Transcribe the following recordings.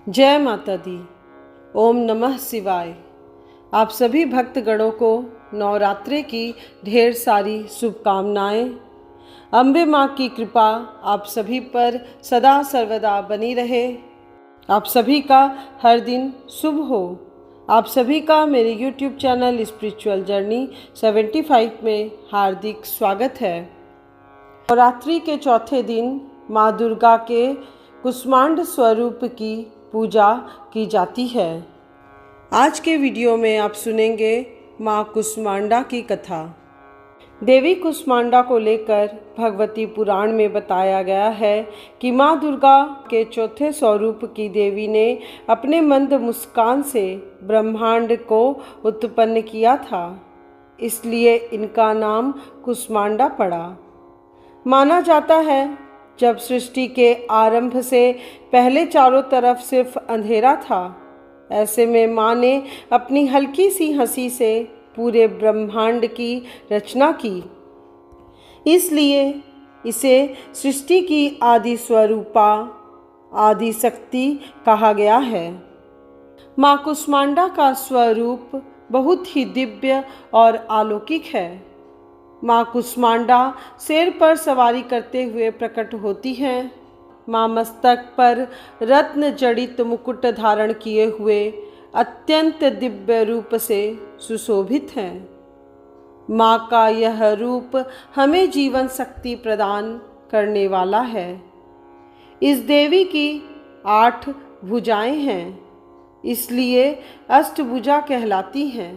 जय माता दी। ओम नमः शिवाय। आप सभी भक्तगणों को नवरात्रि की ढेर सारी शुभकामनाएं। अम्बे माँ की कृपा आप सभी पर सदा सर्वदा बनी रहे। आप सभी का हर दिन शुभ हो। आप सभी का मेरे YouTube चैनल स्पिरिचुअल जर्नी 75 में हार्दिक स्वागत है। नवरात्रि के चौथे दिन माँ दुर्गा के कुष्मांड स्वरूप की पूजा की जाती है। आज के वीडियो में आप सुनेंगे माँ कुष्मांडा की कथा। देवी कुष्मांडा को लेकर भगवती पुराण में बताया गया है कि माँ दुर्गा के चौथे स्वरूप की देवी ने अपने मंद मुस्कान से ब्रह्मांड को उत्पन्न किया था, इसलिए इनका नाम कुष्मांडा पड़ा। माना जाता है जब सृष्टि के आरंभ से पहले चारों तरफ सिर्फ अंधेरा था, ऐसे में माँ ने अपनी हल्की सी हंसी से पूरे ब्रह्मांड की रचना की। इसलिए इसे सृष्टि की आदि स्वरूपा, आदि शक्ति कहा गया है। माँ कुष्मांडा का स्वरूप बहुत ही दिव्य और अलौकिक है। माँ कुष्मांडा शेर पर सवारी करते हुए प्रकट होती हैं। माँ मस्तक पर रत्न जड़ित मुकुट धारण किए हुए अत्यंत दिव्य रूप से सुशोभित हैं। माँ का यह रूप हमें जीवन शक्ति प्रदान करने वाला है। इस देवी की 8 भुजाएं हैं, इसलिए अष्टभुजा कहलाती हैं।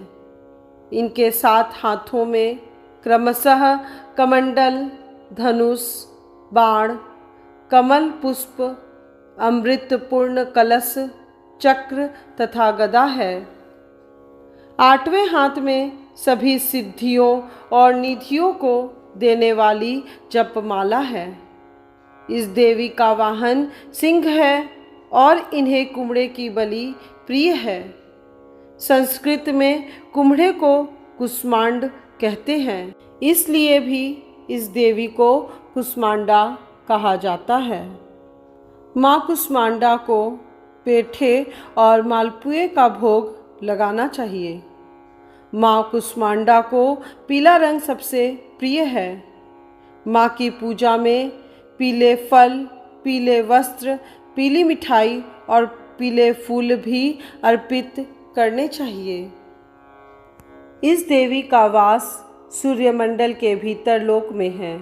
इनके 7 हाथों में क्रमशः कमंडल, धनुष, बाण, कमल पुष्प, अमृतपूर्ण कलश, चक्र तथा गदा है। 8वें हाथ में सभी सिद्धियों और निधियों को देने वाली जपमाला है। इस देवी का वाहन सिंह है और इन्हें कुम्हड़े की बलि प्रिय है। संस्कृत में कुम्हड़े को कुष्मांड कहते हैं, इसलिए भी इस देवी को कुष्मांडा कहा जाता है। माँ कुष्मांडा को पेठे और मालपुए का भोग लगाना चाहिए। माँ कुष्मांडा को पीला रंग सबसे प्रिय है। माँ की पूजा में पीले फल, पीले वस्त्र, पीली मिठाई और पीले फूल भी अर्पित करने चाहिए। इस देवी का वास सूर्यमंडल के भीतर लोक में है।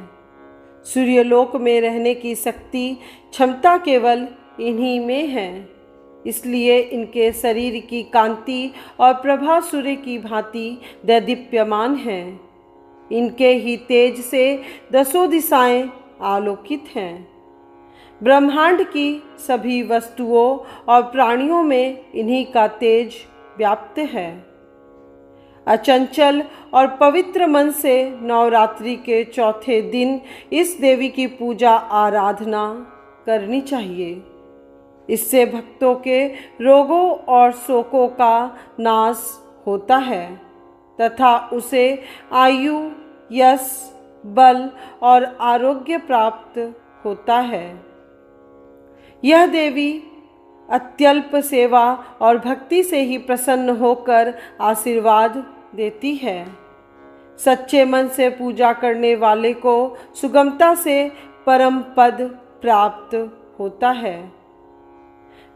सूर्यलोक में रहने की शक्ति क्षमता केवल इन्हीं में है, इसलिए इनके शरीर की कांति और प्रभा सूर्य की भांति दैदीप्यमान है। इनके ही तेज से 10 दिशाएं आलोकित हैं। ब्रह्मांड की सभी वस्तुओं और प्राणियों में इन्हीं का तेज व्याप्त है। अचंचल और पवित्र मन से नवरात्रि के चौथे दिन इस देवी की पूजा आराधना करनी चाहिए। इससे भक्तों के रोगों और शोकों का नाश होता है तथा उसे आयु, यश, बल और आरोग्य प्राप्त होता है। यह देवी अत्यल्प सेवा और भक्ति से ही प्रसन्न होकर आशीर्वाद देती है। सच्चे मन से पूजा करने वाले को सुगमता से परम पद प्राप्त होता है।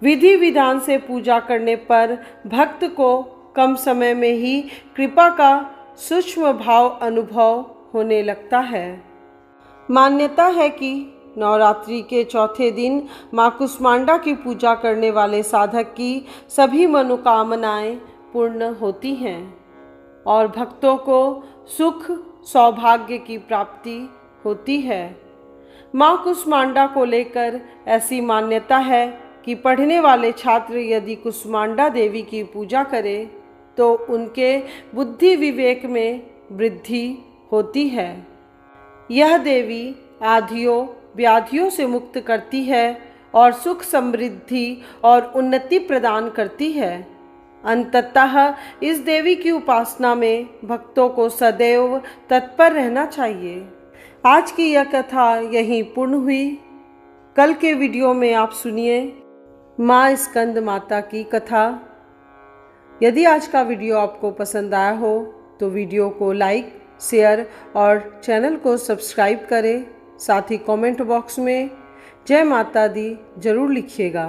विधि विधान से पूजा करने पर भक्त को कम समय में ही कृपा का सूक्ष्म भाव अनुभव होने लगता है। मान्यता है कि नवरात्रि के चौथे दिन माँ कुष्मांडा की पूजा करने वाले साधक की सभी मनोकामनाएं पूर्ण होती हैं और भक्तों को सुख सौभाग्य की प्राप्ति होती है। माँ कुष्मांडा को लेकर ऐसी मान्यता है कि पढ़ने वाले छात्र यदि कुष्मांडा देवी की पूजा करें तो उनके बुद्धि विवेक में वृद्धि होती है। यह देवी आधियों व्याधियों से मुक्त करती है और सुख समृद्धि और उन्नति प्रदान करती है। अंततः इस देवी की उपासना में भक्तों को सदैव तत्पर रहना चाहिए। आज की यह कथा यहीं पूर्ण हुई। कल के वीडियो में आप सुनिए माँ स्कंद माता की कथा। यदि आज का वीडियो आपको पसंद आया हो तो वीडियो को लाइक, शेयर और चैनल को सब्सक्राइब करें। साथ ही कमेंट बॉक्स में जय माता दी जरूर लिखिएगा।